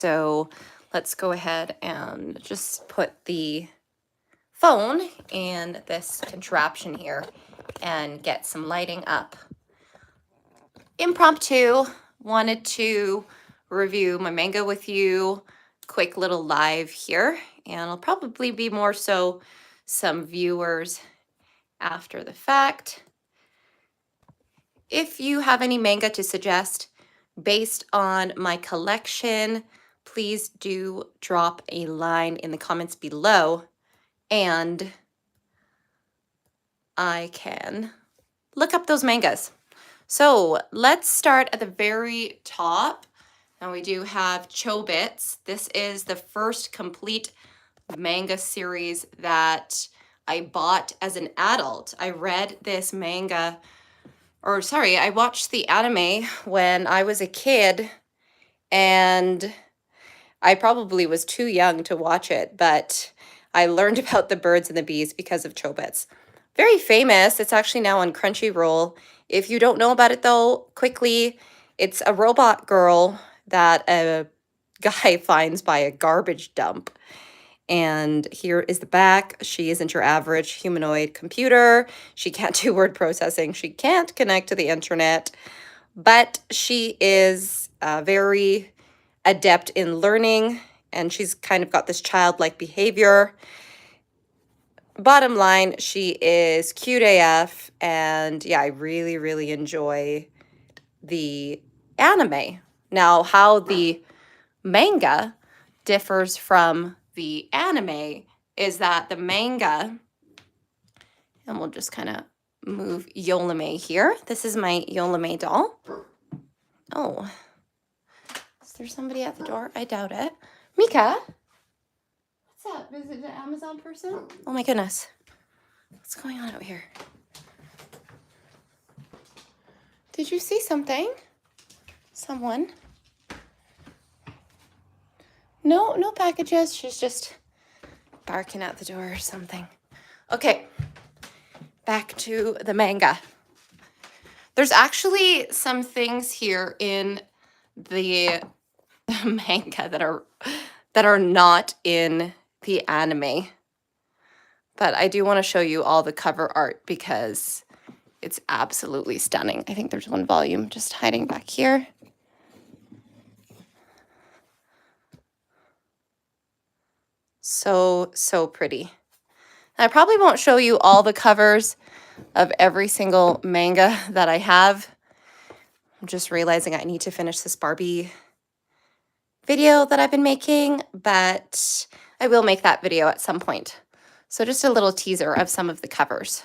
So let's go ahead and just put the phone in this contraption here and get some lighting up. Impromptu, wanted to review my manga with you. Quick little live here, and it'll probably be more so some viewers after the fact. If you have any manga to suggest based on my collection, please do drop a line in the comments below and I can look up those mangas. So let's start at the very top. Now we do have Chobits. This is the first complete manga series that I bought as an adult. I read this manga, or sorry, I watched the anime when I was a kid, and I probably was too young to watch it, but I learned about the birds and the bees because of Chobits. Very famous. It's actually now on Crunchyroll. If you don't know about it though, quickly, it's a robot girl that a guy finds by a garbage dump. And here is the back. She isn't your average humanoid computer. She can't do word processing. She can't connect to the internet, but she is very adept in learning, and she's kind of got this childlike behavior. Bottom line, she is cute AF, and yeah, I really, really enjoy the anime. Now, how the manga differs from the anime is that the manga, and we'll just kind of move Yolame here. This is my Yolame doll. Oh, is there somebody at the door? I doubt it. Mika? What's up? Is it an Amazon person? Oh my goodness. What's going on out here? Did you see something? Someone? No, no packages. She's just barking at the door or something. Okay, back to the manga. There's actually some things here in the manga that are not in the anime. But I do want to show you all the cover art because it's absolutely stunning. I think there's one volume just hiding back here. So, so pretty. I probably won't show you all the covers of every single manga that I have. I'm just realizing I need to finish this Barbie video that I've been making, but I will make that video at some point. So just a little teaser of some of the covers.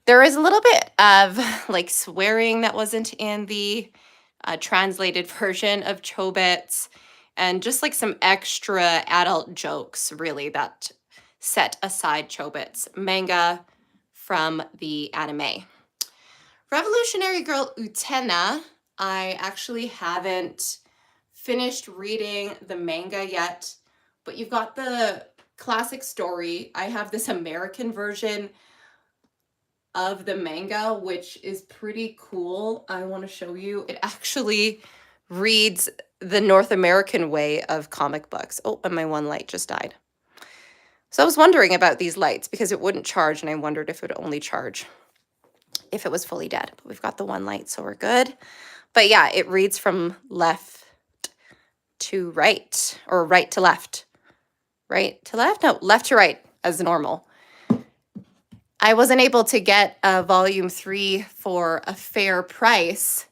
There is a little bit of like swearing that wasn't in the translated version of Chobits, and just like some extra adult jokes really that set aside Chobits manga from the anime. Revolutionary Girl Utena, I actually haven't finished reading the manga yet, but you've got the classic story. I have this American version of the manga, which is pretty cool. I want to show you. It actually reads the North American way of comic books. Oh, and my one light just died. So I was wondering about these lights because it wouldn't charge, and I wondered if it would only charge if it was fully dead. But we've got the one light, so we're good. But yeah, it reads from left to right, or right to left. Right to left? No, left to right as normal. I wasn't able to get a volume 3 for a fair price.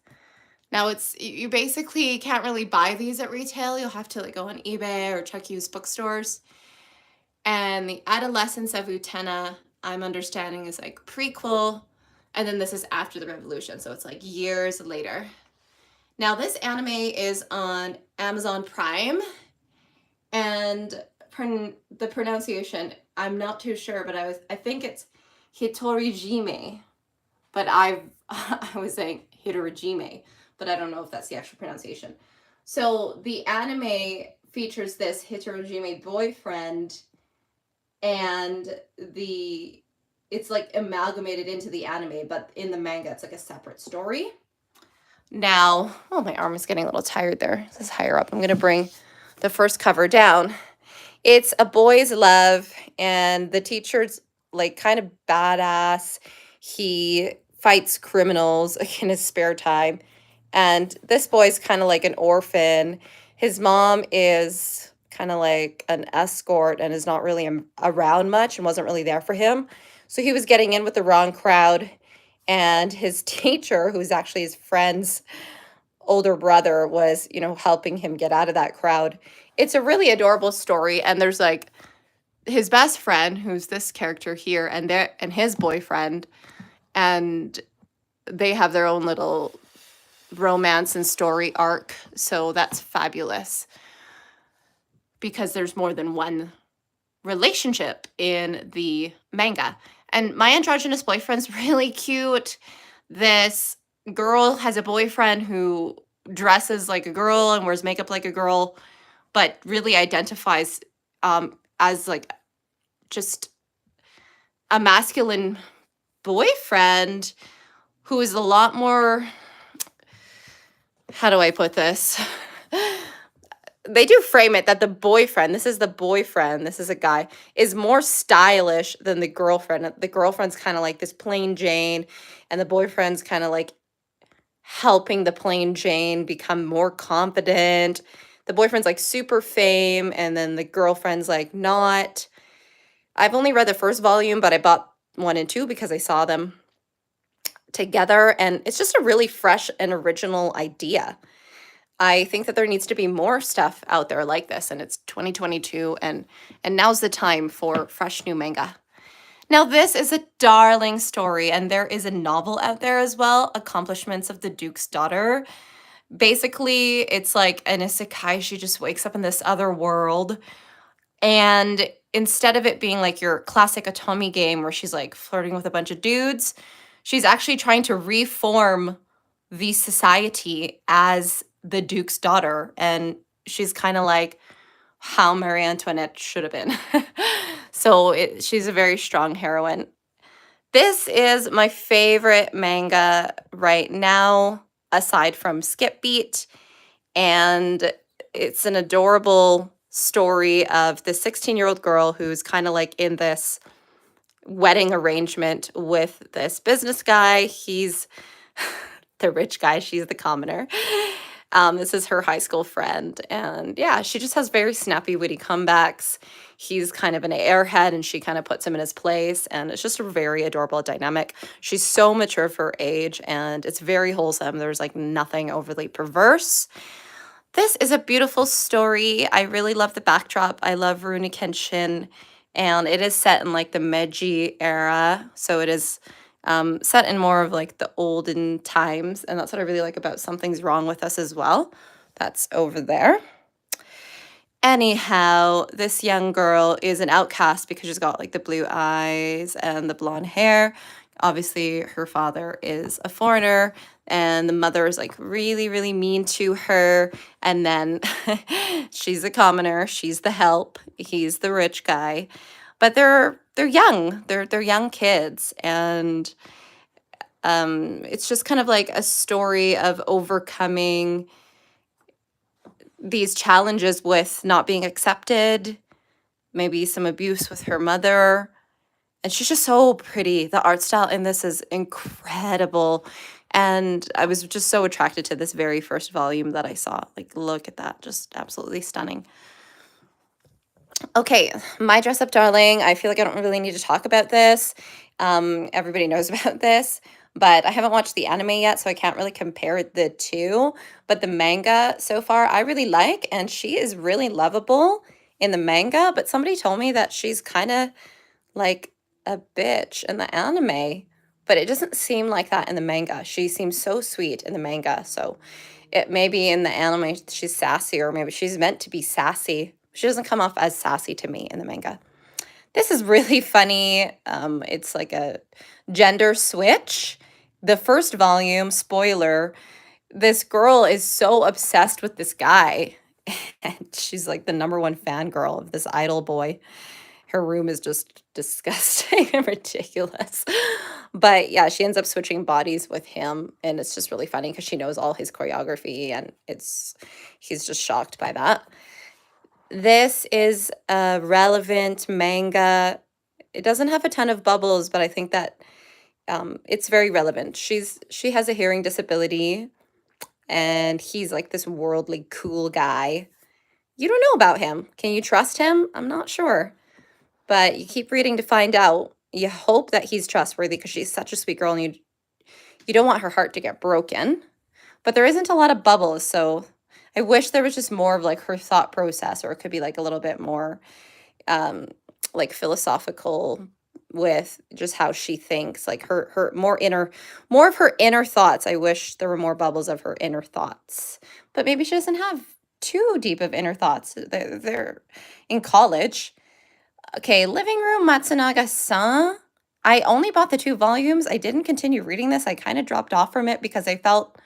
Now you basically can't really buy these at retail. You'll have to like go on eBay or check used bookstores. And the Adolescence of Utena, I'm understanding, is like prequel, and then this is after the revolution, so it's like years later. Now this anime is on Amazon Prime, and the pronunciation, I'm not too sure, but I think it's Hitorijime, but I was saying Hitorijime, but I don't know if that's the actual pronunciation. So the anime features this Hitorijime boyfriend, and it's like amalgamated into the anime, but in the manga it's like a separate story. Now, oh, my arm is getting a little tired there. This is higher up. I'm going to bring the first cover down. It's A Boy's Love, and the teacher's like kind of badass. He fights criminals in his spare time. And this boy's kind of like an orphan. His mom is kind of like an escort and is not really around much and wasn't really there for him. So he was getting in with the wrong crowd. And his teacher, who's actually his friend's older brother, was, helping him get out of that crowd. It's a really adorable story. And there's like his best friend, who's this character here, and his boyfriend, and they have their own little romance and story arc. So that's fabulous because there's more than one relationship in the manga. And my androgynous boyfriend's really cute. This girl has a boyfriend who dresses like a girl and wears makeup like a girl, but really identifies as like just a masculine boyfriend who is a lot more, how do I put this? They do frame it that the boyfriend, this is a guy, is more stylish than the girlfriend. The girlfriend's kind of like this plain Jane, and the boyfriend's kind of like helping the plain Jane become more confident. The boyfriend's like super fame, and then the girlfriend's like not. I've only read the first volume, but I bought 1 and 2 because I saw them together, and it's just a really fresh and original idea. I think that there needs to be more stuff out there like this, and it's 2022, and now's the time for fresh new manga. Now, this is a darling story, and there is a novel out there as well, Accomplishments of the Duke's Daughter. Basically, it's like an isekai. She just wakes up in this other world, and instead of it being like your classic Atomi game where she's like flirting with a bunch of dudes, she's actually trying to reform the society as the Duke's daughter, and she's kind of like how Marie Antoinette should have been. So she's a very strong heroine. This is my favorite manga right now, aside from Skip Beat, and it's an adorable story of the 16-year-old girl who's kind of like in this wedding arrangement with this business guy. He's the rich guy, she's the commoner. This is her high school friend, and yeah, she just has very snappy, witty comebacks. He's kind of an airhead, and she kind of puts him in his place, and it's just a very adorable dynamic. She's so mature for her age, and it's very wholesome. There's like nothing overly perverse. This is a beautiful story. I really love the backdrop. I love Rurouni Kenshin, and it is set in like the Meiji era, so it is set in more of like the olden times, and that's what I really like about Something's Wrong with Us as well. That's over there. Anyhow, this young girl is an outcast because she's got like the blue eyes and the blonde hair. Obviously, her father is a foreigner, and the mother is like really, really mean to her. And then she's a commoner. She's the help. He's the rich guy. But they're young. They're young kids, and it's just kind of like a story of overcoming these challenges with not being accepted, maybe some abuse with her mother. And she's just so pretty. The art style in this is incredible. And I was just so attracted to this very first volume that I saw. Like, look at that. Just absolutely stunning. Okay, My Dress Up Darling. I feel like I don't really need to talk about this. Everybody knows about this. But I haven't watched the anime yet, so I can't really compare the two. But the manga so far, I really like. And she is really lovable in the manga. But somebody told me that she's kind of like a bitch in the anime, but it doesn't seem like that in the manga. She seems so sweet in the manga, so it maybe in the anime she's sassy, or maybe she's meant to be sassy. She doesn't come off as sassy to me in the manga. This is really funny. It's like a gender switch. The first volume, spoiler, this girl is so obsessed with this guy, and she's like the #1 fangirl of this idol boy. Her room is just disgusting and ridiculous. But yeah, she ends up switching bodies with him, and it's just really funny because she knows all his choreography, and he's just shocked by that. This is a relevant manga. It doesn't have a ton of bubbles, but I think that it's very relevant. She has a hearing disability, and he's like this worldly cool guy. You don't know about him. Can you trust him? I'm not sure. But you keep reading to find out. You hope that he's trustworthy because she's such a sweet girl, and you don't want her heart to get broken. But there isn't a lot of bubbles, so I wish there was just more of like her thought process, or it could be like a little bit more like philosophical with just how she thinks, like her more of her inner thoughts. I wish there were more bubbles of her inner thoughts. But maybe she doesn't have too deep of inner thoughts. They're in college. Okay, Living Room Matsunaga-san. I only bought the 2 volumes. I didn't continue reading this. I kind of dropped off from it because I felt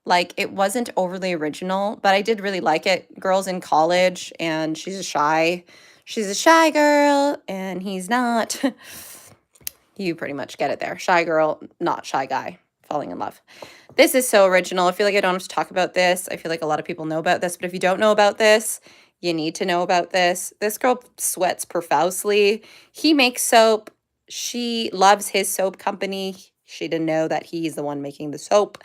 like it wasn't overly original, but I did really like it. Girl's in college and she's a shy girl and he's not. You pretty much get it there. Shy girl, not shy guy, falling in love. This is so original. I feel like I don't have to talk about this. I feel like a lot of people know about this, but if you don't know about this, you need to know about this. This girl sweats profusely. He makes soap. She loves his soap company. She didn't know that he's the one making the soap.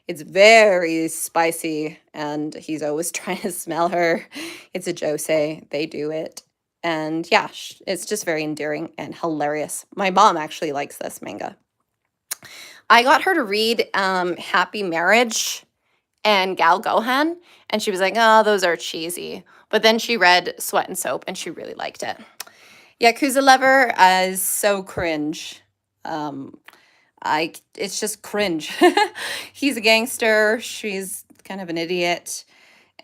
It's very spicy, and he's always trying to smell her. It's a Josei. They do it. And yeah, it's just very endearing and hilarious. My mom actually likes this manga. I got her to read Happy Marriage and Gal Gohan, and she was like, oh, those are cheesy. But then she read Sweat and Soap, and she really liked it. Yakuza Lover is so cringe. It's just cringe. He's a gangster. She's kind of an idiot.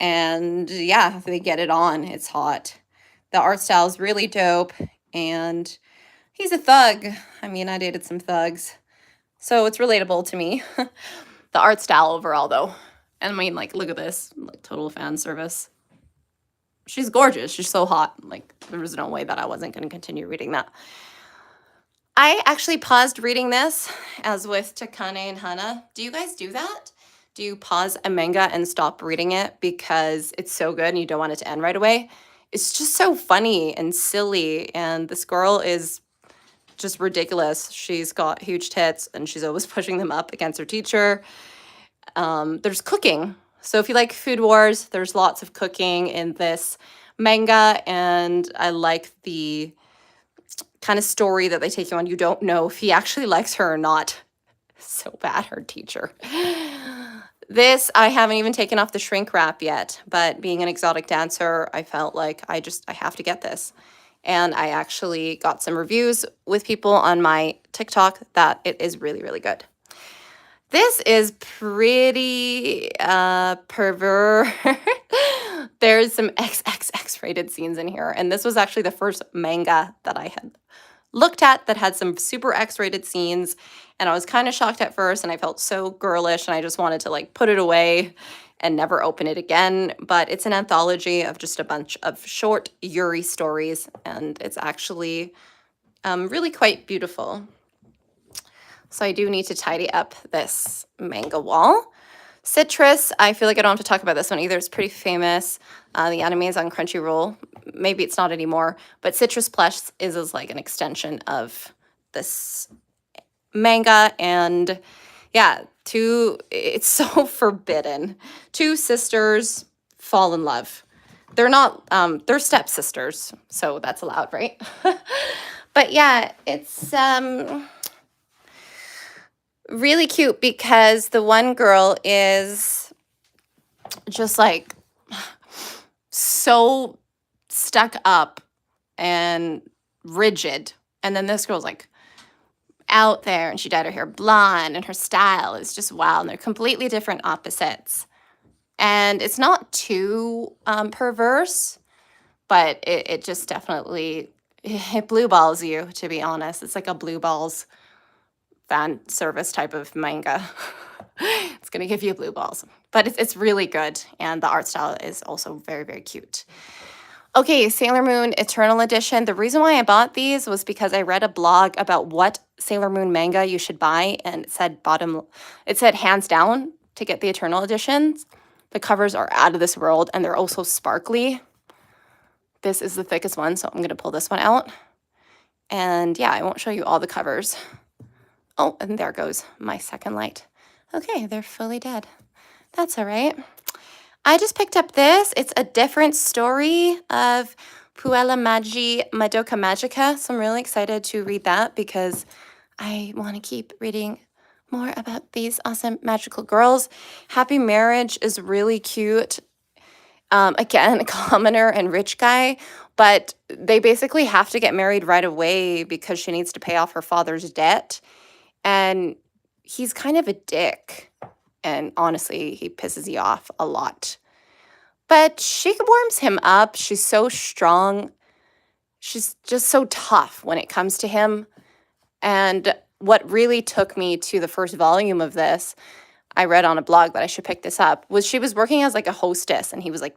And yeah, they get it on. It's hot. The art style is really dope. And he's a thug. I mean, I dated some thugs. So it's relatable to me. The art style overall, though. And I mean, like, look at this. Like, total fan service. She's gorgeous. She's so hot. Like, there was no way that I wasn't going to continue reading that. I actually paused reading this, as with Takane and Hana. Do you guys do that? Do you pause a manga and stop reading it because it's so good and you don't want it to end right away? It's just so funny and silly, and this girl is just ridiculous. She's got huge tits, and she's always pushing them up against her teacher. There's cooking. So if you like Food Wars, there's lots of cooking in this manga, and I like the kind of story that they take you on. You don't know if he actually likes her or not. So bad, her teacher. This, I haven't even taken off the shrink wrap yet, but being an exotic dancer, I felt like I have to get this. And I actually got some reviews with people on my TikTok that it is really, really good. This is pretty pervert. There's some XXX rated scenes in here. And this was actually the first manga that I had looked at that had some super X-rated scenes. And I was kind of shocked at first, and I felt so girlish, and I just wanted to like put it away and never open it again. But it's an anthology of just a bunch of short Yuri stories, and it's actually really quite beautiful. So I do need to tidy up this manga wall. Citrus, I feel like I don't have to talk about this one either. It's pretty famous. The anime is on Crunchyroll. Maybe it's not anymore, but Citrus Plus is like an extension of this manga. And yeah, it's so forbidden. 2 sisters fall in love. They're not, they're stepsisters, so that's allowed, right? But yeah, it's really cute because the one girl is just like so stuck up and rigid, and then this girl's like out there, and she dyed her hair blonde, and her style is just wild, and they're completely different opposites. And it's not too perverse, but it just definitely, it blue balls you, to be honest. It's like a blue balls fan service type of manga. It's gonna give you blue balls, but it's really good, and the art style is also very, very cute. Okay, Sailor Moon Eternal Edition. The reason why I bought these was because I read a blog about what Sailor Moon manga you should buy, and it said hands down to get the Eternal Editions. The covers are out of this world, and they're also sparkly. This is the thickest one, so I'm going to pull this one out. And yeah, I won't show you all the covers. Oh, and there goes my second light. Okay, they're fully dead. That's all right. I just picked up this. It's a different story of Puella Magi Madoka Magica. So I'm really excited to read that because I want to keep reading more about these awesome magical girls. Happy Marriage is really cute. Again, a commoner and rich guy, but they basically have to get married right away because she needs to pay off her father's debt. And he's kind of a dick. And honestly, he pisses you off a lot. But she warms him up. She's so strong. She's just so tough when it comes to him. And what really took me to the first volume of this, I read on a blog that I should pick this up, was she was working as like a hostess, and he was like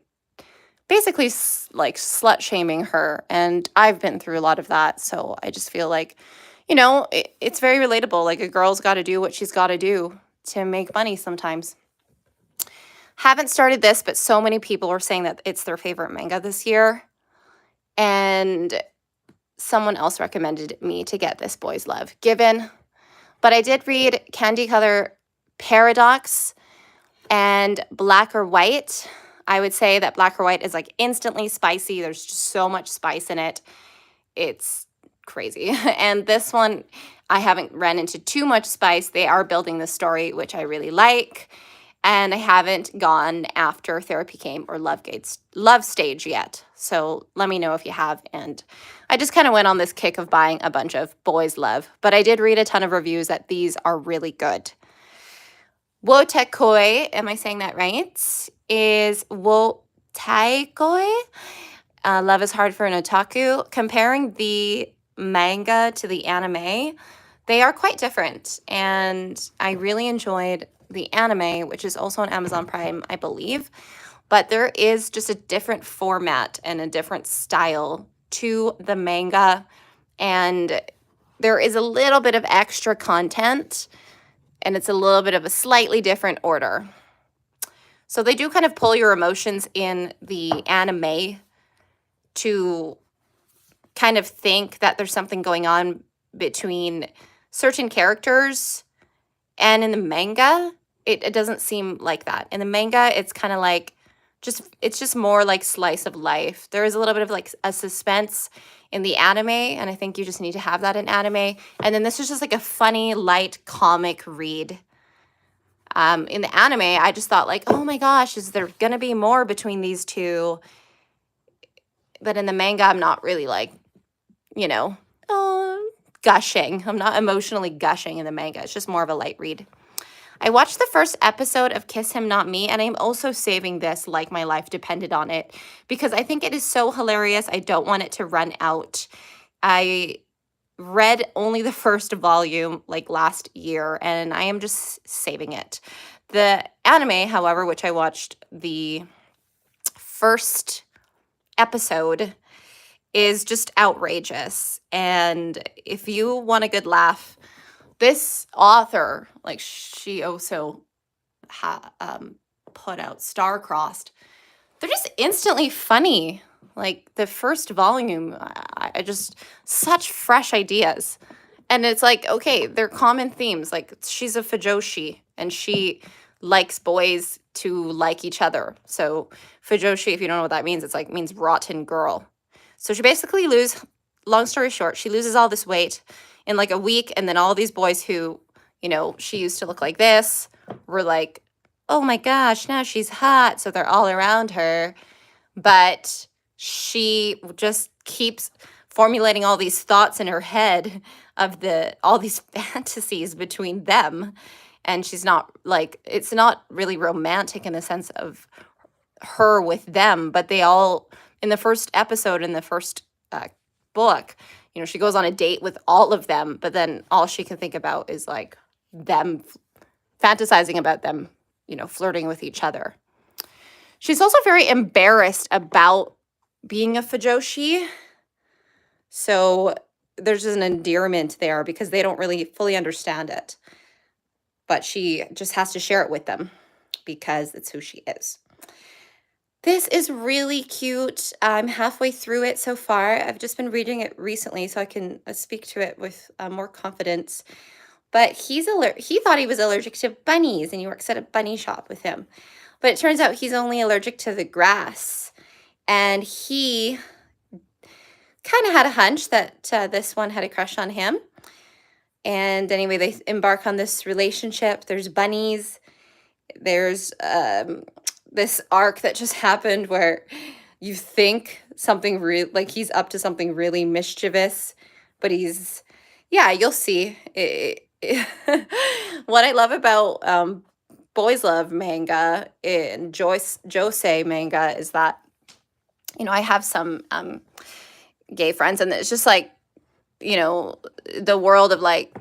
basically like slut shaming her. And I've been through a lot of that. So I just feel like, it's very relatable. Like a girl's got to do what she's got to do to make money sometimes. Haven't started this, but so many people are saying that it's their favorite manga this year. And someone else recommended me to get this Boys Love. Given. But I did read Candy Color Paradox and Black or White. I would say that Black or White is like instantly spicy. There's just so much spice in it. It's crazy. And this one, I haven't run into too much spice. They are building the story, which I really like. And I haven't gone after Therapy Game or Love Stage yet. So let me know if you have. And I just kind of went on this kick of buying a bunch of Boys Love. But I did read a ton of reviews that these are really good. Wotekoi, am I saying that right? Is Wotaikoi. Love is Hard for an Otaku. Comparing the manga to the anime, they are quite different. And I really enjoyed the anime, which is also on Amazon Prime, I believe. But there is just a different format and a different style to the manga. And there is a little bit of extra content. And it's a little bit of a slightly different order. So they do kind of pull your emotions in the anime to kind of think that there's something going on between certain characters. And in the manga, it doesn't seem like that. In the manga, it's kind of like it's just more like slice of life. There is a little bit of like a suspense in the anime, and I think you just need to have that in anime. And then this is just like a funny, light comic read. In the anime, I just thought like, oh my gosh, is there going to be more between these two? But in the manga, I'm not really like, gushing. I'm not emotionally gushing in the manga. It's just more of a light read. I watched the first episode of Kiss Him Not Me, and I'm also saving this like my life depended on it because I think it is so hilarious. I don't want it to run out. I read only the first volume like last year, and I am just saving it. The anime, however, which I watched the first episode, is just outrageous. And if you want a good laugh, this author, like she also put out Star-Crossed, they're just instantly funny. Like the first volume, I just, such fresh ideas. And it's like, okay, they're common themes. Like she's a fujoshi and she likes boys to like each other. So fujoshi, if you don't know what that means, means rotten girl. So she basically long story short, she loses all this weight in like a week. And then all these boys who, she used to look like this were like, oh my gosh, now she's hot. So they're all around her. But she just keeps formulating all these thoughts in her head of all these fantasies between them. And she's not like, it's not really romantic in the sense of her with them, but they all, in the first episode, in the first book, she goes on a date with all of them, but then all she can think about is like them fantasizing about them, flirting with each other. She's also very embarrassed about being a fujoshi. So there's just an endearment there because they don't really fully understand it. But she just has to share it with them because it's who she is. This is really cute. I'm halfway through it so far. I've just been reading it recently so I can speak to it with more confidence. But he thought he was allergic to bunnies, and he works at a bunny shop with him. But it turns out he's only allergic to the grass. And he kind of had a hunch that this one had a crush on him. And anyway, they embark on this relationship. There's bunnies. There's this arc that just happened where you think something like he's up to something really mischievous, but you'll see. What I love about Boys Love manga and Josei manga is that, I have some gay friends, and it's just like, the world of like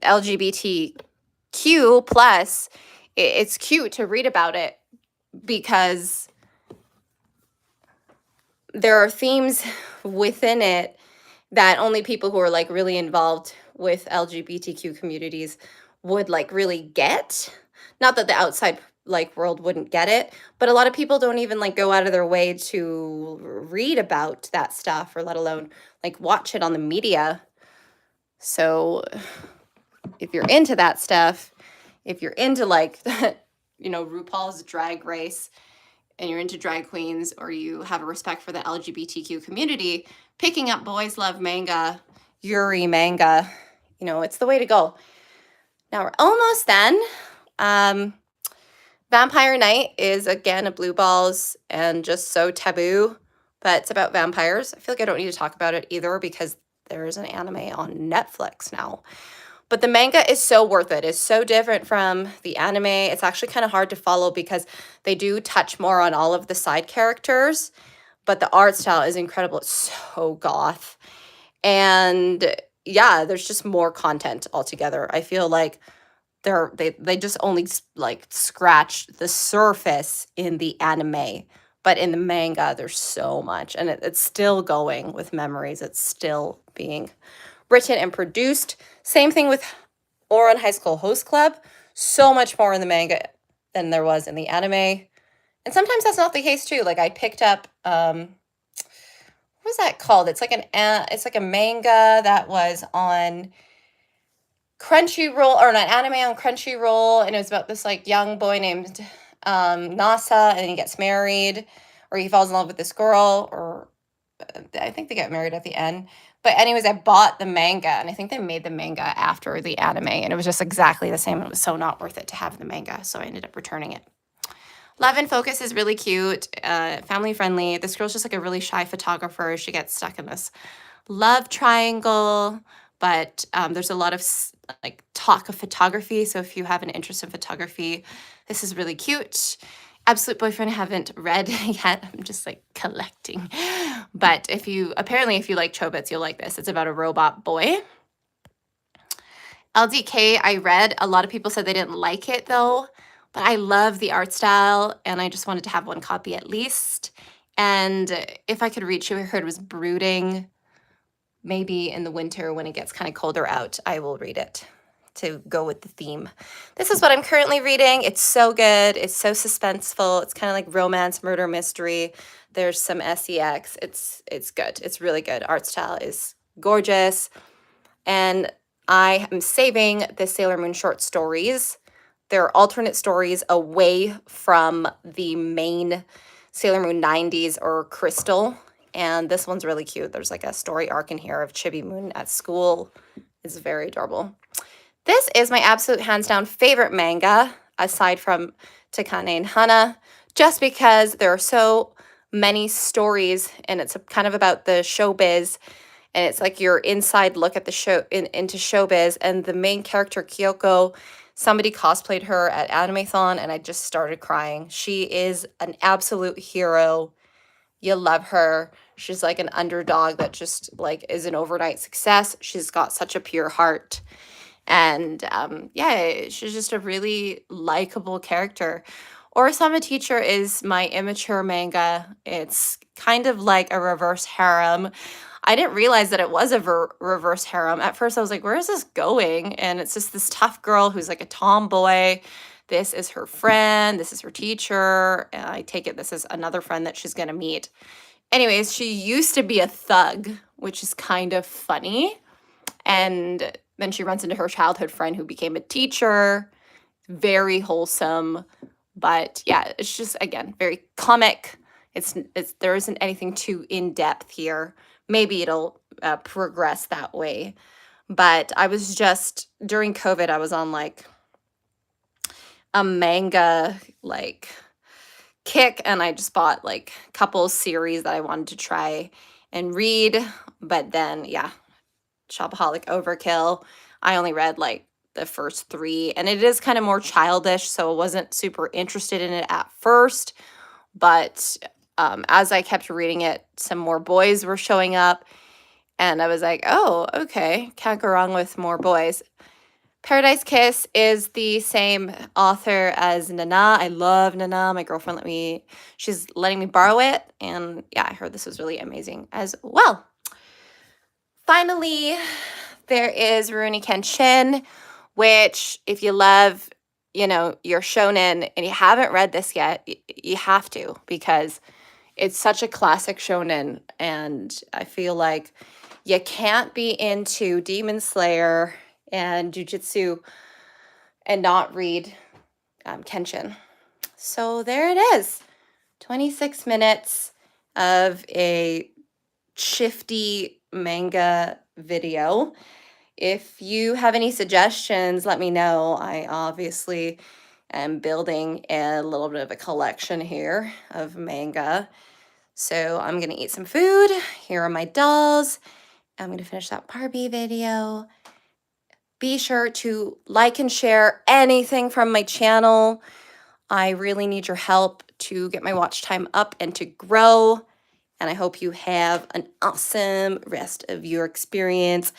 LGBTQ plus, it's cute to read about it because there are themes within it that only people who are like really involved with LGBTQ communities would like really get. Not that the outside like world wouldn't get it, but a lot of people don't even like go out of their way to read about that stuff, or let alone like watch it on the media. So if you're into that stuff, if you're into like RuPaul's Drag Race, and you're into drag queens, or you have a respect for the LGBTQ community, picking up Boys Love manga, Yuri manga, it's the way to go. Now we're almost done. Vampire Night is again a blue balls and just so taboo, but it's about vampires. I feel like I don't need to talk about it either because there is an anime on Netflix now. But the manga is so worth it. It's so different from the anime. It's actually kind of hard to follow because they do touch more on all of the side characters, but the art style is incredible. It's so goth. And yeah, there's just more content altogether. I feel like they just only like scratch the surface in the anime, but in the manga there's so much, and it's still going with memories. It's still being written and produced. Same thing with Ouran High School Host Club. So much more in the manga than there was in the anime. And sometimes that's not the case too. Like I picked up what was that called? It's like a manga that was on Crunchyroll, or an anime on Crunchyroll, and it was about this like young boy named Nasa, and he gets married, or he falls in love with this girl, or I think they get married at the end. But anyways, I bought the manga, and I think they made the manga after the anime, and it was just exactly the same. It was so not worth it to have the manga, so I ended up returning it. Love and Focus is really cute, family friendly. This girl's just like a really shy photographer. She gets stuck in this love triangle, but there's a lot of like talk of photography. So if you have an interest in photography, this is really cute. Absolute Boyfriend I haven't read yet. I'm just like collecting. But if you like Chobits, you'll like this. It's about a robot boy. LDK I read. A lot of people said they didn't like it though, but I love the art style, and I just wanted to have one copy at least. And if I could reach you, I heard it was brooding. Maybe in the winter when it gets kind of colder out, I will read it to go with the theme. This is what I'm currently reading. It's so good. It's so suspenseful. It's kind of like romance, murder, mystery. There's some sex. It's good. It's really good. Art style is gorgeous. And I am saving the Sailor Moon short stories. They're alternate stories away from the main Sailor Moon 90s or Crystal. And this one's really cute. There's like a story arc in here of Chibi Moon at school. It's very adorable. This is my absolute hands down favorite manga, aside from Takane and Hana, just because there are so many stories, and it's kind of about the showbiz, and it's like your inside look at the show into showbiz. And the main character, Kyoko, somebody cosplayed her at Animathon, and I just started crying. She is an absolute hero. You love her. She's like an underdog that just like is an overnight success. She's got such a pure heart. And yeah, she's just a really likable character. Orasama Teacher is my immature manga. It's kind of like a reverse harem. I didn't realize that it was a reverse harem. At first, I was like, where is this going? And it's just this tough girl who's like a tomboy. This is her friend. This is her teacher. And I take it this is another friend that she's going to meet. Anyways, she used to be a thug, which is kind of funny. And then she runs into her childhood friend who became a teacher. Very wholesome. But yeah, it's just, again, very comic. There isn't anything too in-depth here. Maybe it'll progress that way. But I was just, during COVID, I was on like a manga like kick, and I just bought like a couple series that I wanted to try and read. But then, yeah, shopaholic overkill. I only read like the first 3, and it is kind of more childish, so I wasn't super interested in it at first. But as I kept reading it, some more boys were showing up, and I was like, oh, okay, can't go wrong with more boys. Paradise Kiss is the same author as Nana. I love Nana. My girlfriend she's letting me borrow it, and yeah, I heard this was really amazing as well. Finally, there is Rurouni Kenshin, which if you love, your shonen and you haven't read this yet, you have to, because it's such a classic shonen, and I feel like you can't be into Demon Slayer and Jujutsu and not read Kenshin. So there it is. 26 minutes of a shifty manga video. If you have any suggestions, let me know. I obviously am building a little bit of a collection here of manga. So I'm going to eat some food. Here are my dolls. I'm going to finish that Barbie video. Be sure to like and share anything from my channel. I really need your help to get my watch time up and to grow. And I hope you have an awesome rest of your experience.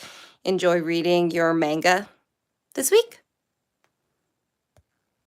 Enjoy reading your manga this week.